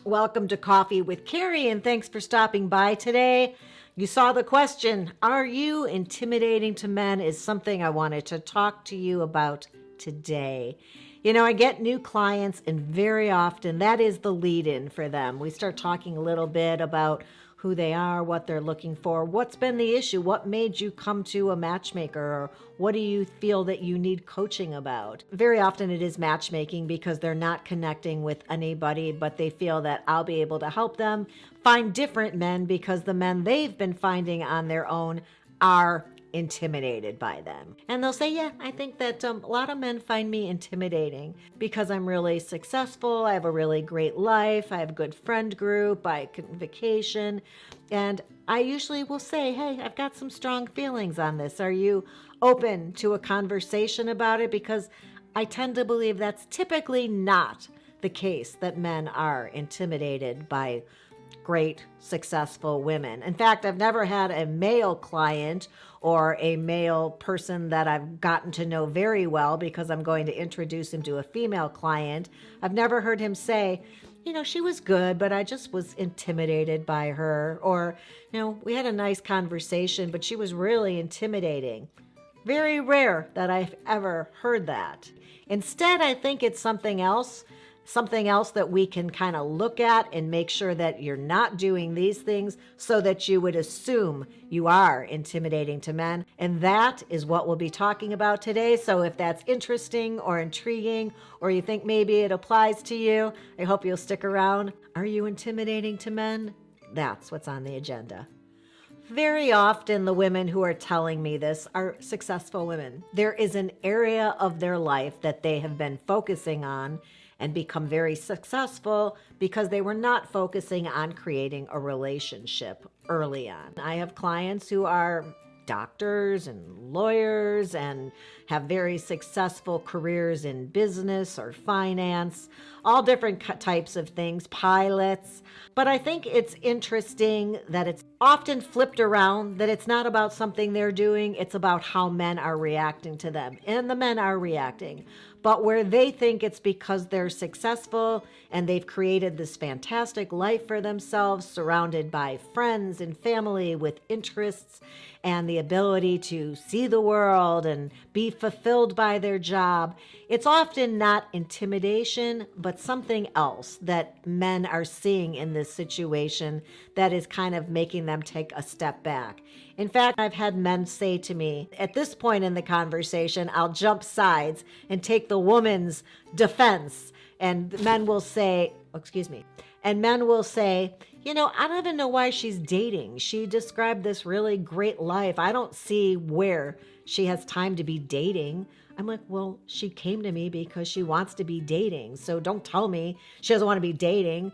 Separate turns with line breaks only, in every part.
Welcome to Coffee with Carrie, and thanks for stopping by today. You saw the question, are you intimidating to men, is something I wanted to talk to you about today. You know, I get new clients, and very often that is the lead-in for them. We start talking a little bit about who they are, what they're looking for, what's been the issue, what made you come to a matchmaker, or what do you feel that you need coaching about? Very often it is matchmaking because they're not connecting with anybody, but they feel that I'll be able to help them find different men because the men they've been finding on their own are intimidated by them. And they'll say, yeah, I think that a lot of men find me intimidating because I'm really successful. I have a really great life. I have a good friend group. I can vacation. And I usually will say, hey, I've got some strong feelings on this. Are you open to a conversation about it? Because I tend to believe that's typically not the case, that men are intimidated by great, successful women. In fact, I've never had a male client or a male person that I've gotten to know very well because I'm going to introduce him to a female client. I've never heard him say, you know, she was good, but I just was intimidated by her. Or, you know, we had a nice conversation, but she was really intimidating. Very rare that I've ever heard that. Instead, I think it's something else that we can kind of look at and make sure that you're not doing these things so that you would assume you are intimidating to men. And that is what we'll be talking about today. So if that's interesting or intriguing, or you think maybe it applies to you, I hope you'll stick around. Are you intimidating to men? That's what's on the agenda. Very often the women who are telling me this are successful women. There is an area of their life that they have been focusing on and become very successful because they were not focusing on creating a relationship early on. I have clients who are doctors and lawyers and have very successful careers in business or finance, all different types of things, pilots. But I think it's interesting that it's often flipped around, that it's not about something they're doing, it's about how men are reacting to them. And the men are reacting. But where they think it's because they're successful and they've created this fantastic life for themselves, surrounded by friends and family with interests and the ability to see the world and be fulfilled by their job, it's often not intimidation, but something else that men are seeing in this situation that is kind of making them take a step back. In fact, I've had men say to me, at this point in the conversation, I'll jump sides and take the woman's defense. And men will say, you know, I don't even know why she's dating. She described this really great life. I don't see where she has time to be dating. I'm like, well, she came to me because she wants to be dating. So don't tell me she doesn't want to be dating.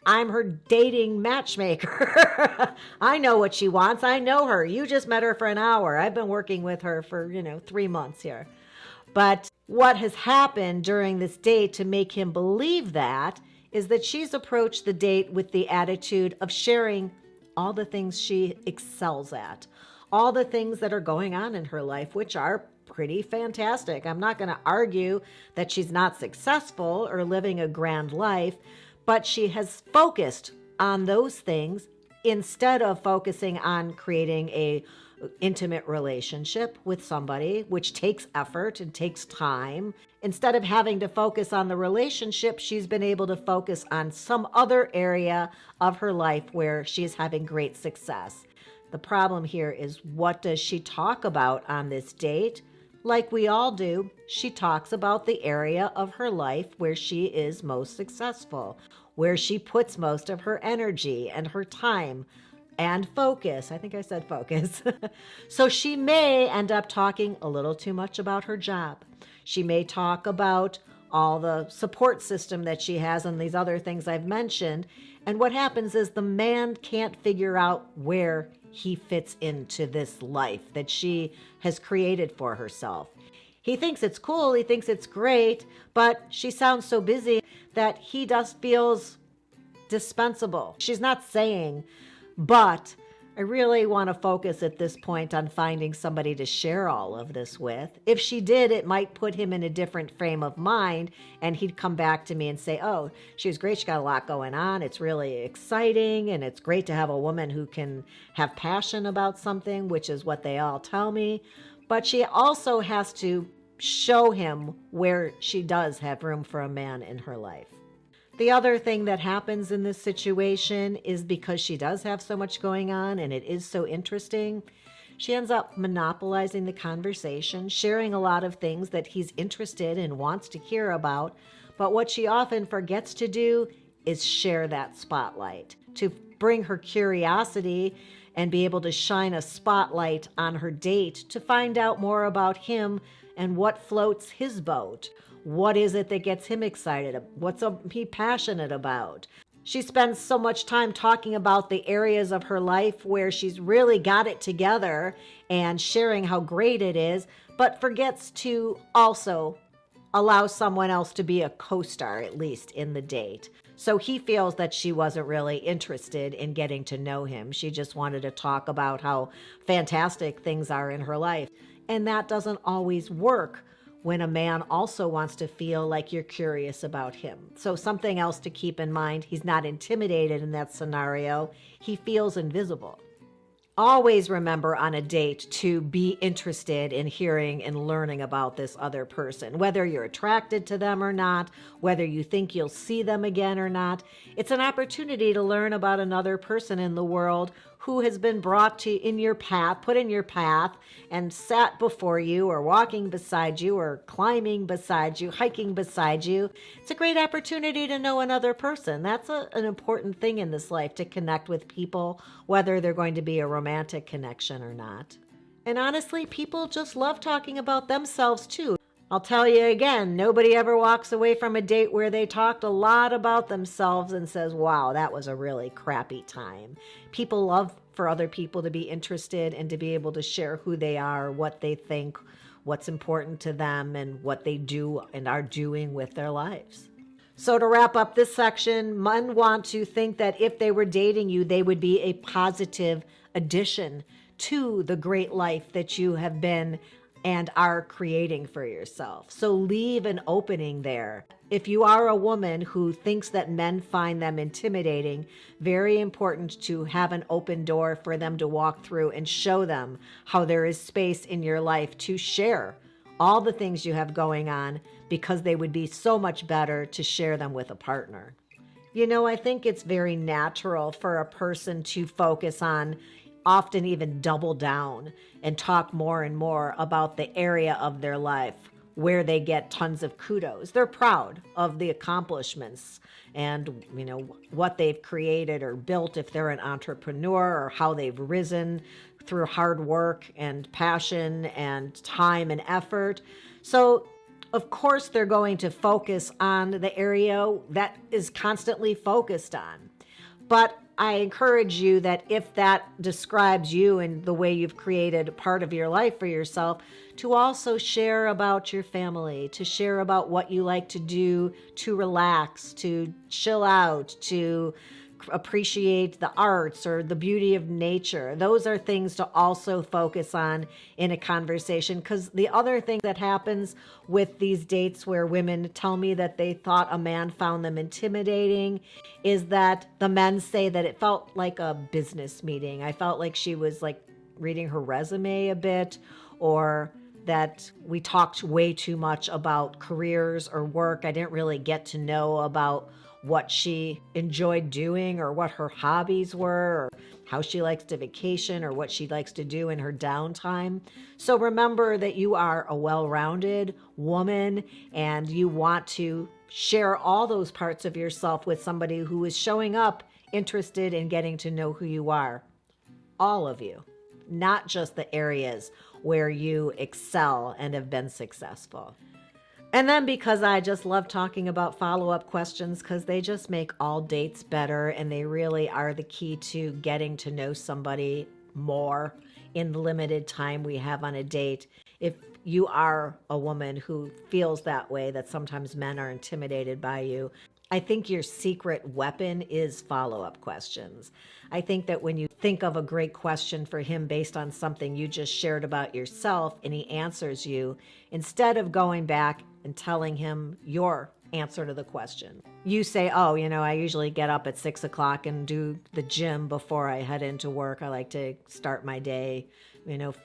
I'm her dating matchmaker. I know what she wants. I know her. You just met her for an hour. I've been working with her for, 3 months here. But what has happened during this date to make him believe that is that she's approached the date with the attitude of sharing all the things she excels at, all the things that are going on in her life, which are pretty fantastic. I'm not going to argue that she's not successful or living a grand life, but she has focused on those things instead of focusing on creating a intimate relationship with somebody, which takes effort and takes time. Instead of having to focus on the relationship, she's been able to focus on some other area of her life where she's having great success. The problem here is, what does she talk about on this date? Like we all do, she talks about the area of her life where she is most successful, where she puts most of her energy and her time and focus. I think I said focus. So she may end up talking a little too much about her job. She may talk about all the support system that she has and these other things I've mentioned. And what happens is the man can't figure out where he fits into this life that she has created for herself. He thinks it's cool, he thinks it's great, but she sounds so busy that he just feels dispensable. She's not saying, but I really want to focus at this point on finding somebody to share all of this with. If she did, it might put him in a different frame of mind, and he'd come back to me and say, oh, she was great. She got a lot going on. It's really exciting, and it's great to have a woman who can have passion about something, which is what they all tell me. But she also has to show him where she does have room for a man in her life. The other thing that happens in this situation is because she does have so much going on and it is so interesting, she ends up monopolizing the conversation, sharing a lot of things that he's interested and wants to hear about. But what she often forgets to do is share that spotlight, to bring her curiosity and be able to shine a spotlight on her date to find out more about him and what floats his boat. What is it that gets him excited? What's he passionate about? She spends so much time talking about the areas of her life where she's really got it together and sharing how great it is, but forgets to also allow someone else to be a co-star, at least in the date. So he feels that she wasn't really interested in getting to know him. She just wanted to talk about how fantastic things are in her life. And that doesn't always work when a man also wants to feel like you're curious about him. So something else to keep in mind, he's not intimidated in that scenario. He feels invisible. Always remember on a date to be interested in hearing and learning about this other person, whether you're attracted to them or not, whether you think you'll see them again or not. It's an opportunity to learn about another person in the world who has been brought to in your path, put in your path, and sat before you, or walking beside you, or climbing beside you, hiking beside you. It's a great opportunity to know another person. That's an important thing in this life, to connect with people, whether they're going to be a romantic connection or not. And honestly, people just love talking about themselves too. I'll tell you again, nobody ever walks away from a date where they talked a lot about themselves and says, wow, that was a really crappy time. People love for other people to be interested and to be able to share who they are, what they think, what's important to them, and what they do and are doing with their lives. So to wrap up this section, men want to think that if they were dating you, they would be a positive addition to the great life that you have been and are creating for yourself. So leave an opening there. If you are a woman who thinks that men find them intimidating, very important to have an open door for them to walk through and show them how there is space in your life to share all the things you have going on, because they would be so much better to share them with a partner. You know, I think it's very natural for a person to focus on, often even double down and talk more and more about the area of their life where they get tons of kudos. They're proud of the accomplishments and, you know, what they've created or built if they're an entrepreneur, or how they've risen through hard work and passion and time and effort. So of course they're going to focus on the area that is constantly focused on. But I encourage you that if that describes you and the way you've created a part of your life for yourself, to also share about your family, to share about what you like to do to relax, to chill out, to appreciate the arts or the beauty of nature. Those are things to also focus on in a conversation, because the other thing that happens with these dates where women tell me that they thought a man found them intimidating is that the men say that it felt like a business meeting. I felt like she was like reading her resume a bit, or that we talked way too much about careers or work. I didn't really get to know about what she enjoyed doing, or what her hobbies were, or how she likes to vacation, or what she likes to do in her downtime. So remember that you are a well-rounded woman, and you want to share all those parts of yourself with somebody who is showing up interested in getting to know who you are. All of you, not just the areas where you excel and have been successful. And then, because I just love talking about follow-up questions, because they just make all dates better, and they really are the key to getting to know somebody more in the limited time we have on a date. If you are a woman who feels that way, that sometimes men are intimidated by you, I think your secret weapon is follow-up questions. I think that when you think of a great question for him based on something you just shared about yourself and he answers you, instead of going back and telling him your answer to the question, you say, oh, I usually get up at 6 o'clock and do the gym before I head into work. I like to start my day,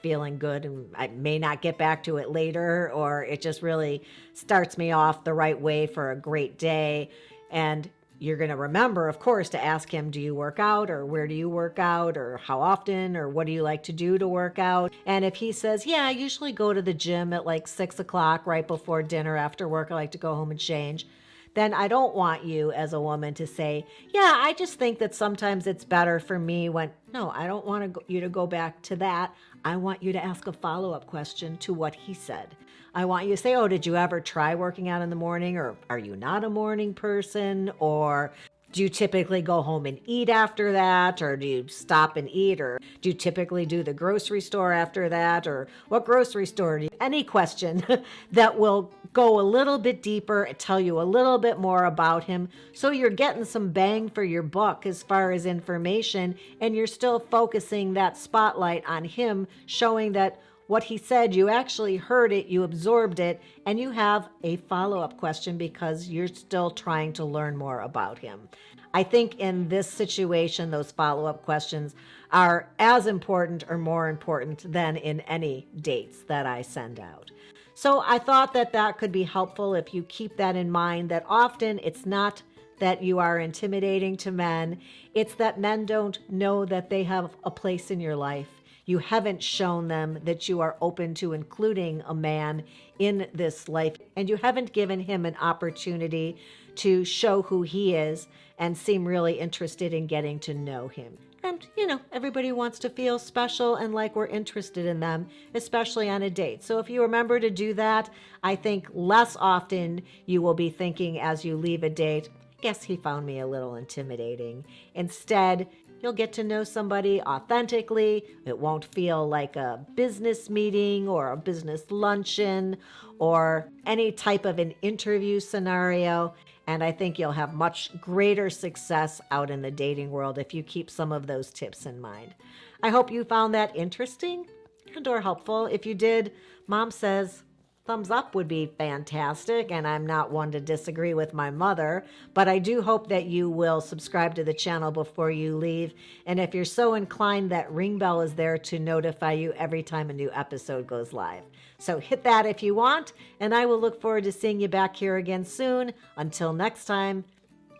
feeling good, and I may not get back to it later, or it just really starts me off the right way for a great day. And you're going to remember, of course, to ask him, do you work out, or where do you work out, or how often, or what do you like to do to work out? And if he says, yeah, I usually go to the gym at like 6 o'clock right before dinner after work, I like to go home and change, then I don't want you as a woman to say, yeah, I just think that sometimes it's better for me when, no, I don't want you to go back to that. I want you to ask a follow-up question to what he said. I want you to say, oh, did you ever try working out in the morning? Or are you not a morning person? Or do you typically go home and eat after that? Or do you stop and eat? Or do you typically do the grocery store after that? Or what grocery store do you? Any question that will go a little bit deeper, tell you a little bit more about him, so you're getting some bang for your buck as far as information, and you're still focusing that spotlight on him, showing that what he said, you actually heard it, you absorbed it, and you have a follow-up question because you're still trying to learn more about him. I think in this situation, those follow-up questions are as important or more important than in any dates that I send out. So I thought that that could be helpful if you keep that in mind, that often it's not that you are intimidating to men, it's that men don't know that they have a place in your life. You haven't shown them that you are open to including a man in this life, and you haven't given him an opportunity to show who he is and seem really interested in getting to know him. And, everybody wants to feel special and like we're interested in them, especially on a date. So if you remember to do that, I think less often you will be thinking as you leave a date, I guess he found me a little intimidating. Instead, you'll get to know somebody authentically. It won't feel like a business meeting or a business luncheon or any type of an interview scenario. And I think you'll have much greater success out in the dating world if you keep some of those tips in mind. I hope you found that interesting and or helpful. If you did, Mom says thumbs up would be fantastic, and I'm not one to disagree with my mother, but I do hope that you will subscribe to the channel before you leave, and if you're so inclined, that ring bell is there to notify you every time a new episode goes live. So hit that if you want, and I will look forward to seeing you back here again soon. Until next time,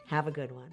have a good one.